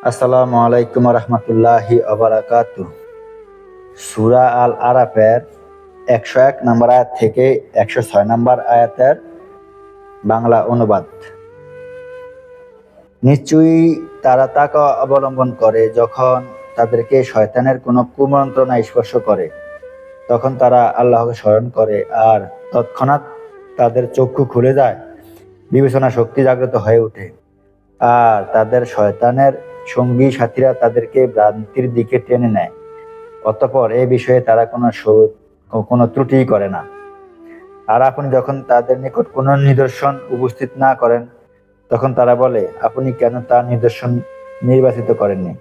আসসালামু আলাইকুম রহমতুল্লাহি আবরাকাতু। সূরা আল আরাফের 101 নম্বর আয়াত থেকে 106 নম্বর আয়াতের বাংলা অনুবাদ। নিশ্চয়ই তারা তাকে অবলম্বন করে যখন তাদেরকে শয়তানের কোনো কুমন্ত্রণা স্পর্শ করে, তখন তারা আল্লাহকে স্মরণ করে আর তৎক্ষণাৎ তাদের চক্ষু খুলে যায়, বিবেচনা শক্তি জাগ্রত হয়ে ওঠে। আর তাদের শয়তানের সঙ্গী সাথীরা তাদেরকে ভ্রান্তির দিকে টেনে নেয়। অতঃপর এ বিষয়ে তারা কোনো ত্রুটি করে না। আর আপনি যখন তাদের নিকট কোনো নিদর্শন উপস্থিত না করেন, তখন তারা বলে, আপনি কেন তার নিদর্শন নির্বাচিত করেননি?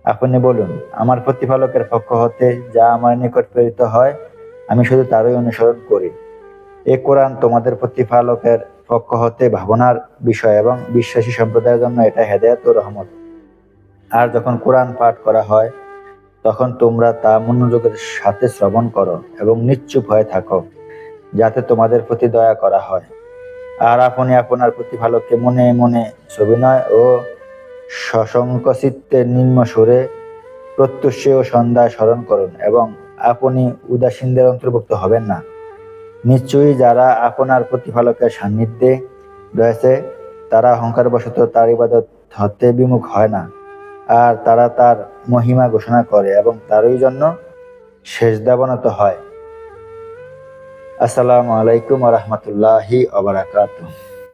আপনি বলুন, আমার প্রতিপালকের পক্ষ হতে যা আমার নিকট প্রেরিত হয়, আমি শুধু তারই অনুসরণ করি। এ কোরআন তোমাদের প্রতিপালকের পক্ষ হতে ভাবনার বিষয় এবং বিশ্বাসী সম্প্রদায়ের জন্য এটা হেদায়েত ও রহমত। আর যখন কোরআন পাঠ করা হয়, তখন তোমরা তা মনোযোগের সাথে শ্রবণ করো এবং নিশ্চুপ হয়ে থাকো, যাতে তোমাদের প্রতি দয়া করা হয়। আর আপনি আপনার প্রতিপালককে মনে মনে সবিনয় ও সশঙ্কচিত্তে নিম্ন সুরে প্রত্যুষে ও সন্ধ্যায় স্মরণ করুন এবং আপনি উদাসীনদের অন্তর্ভুক্ত হবেন না। নিশ্চয়ই যারা আপনার প্রতিপালকের সান্নিধ্যে রয়েছে, তারা অহংকারবশত তার ইবাদত হতে বিমুখ হয় না, আর তারা তার মহিমা ঘোষণা করে এবং তারই জন্য সেজদাবনত হয়। আসসালামু আলাইকুম রহমতুল্লাহি আবরাকাতুহ।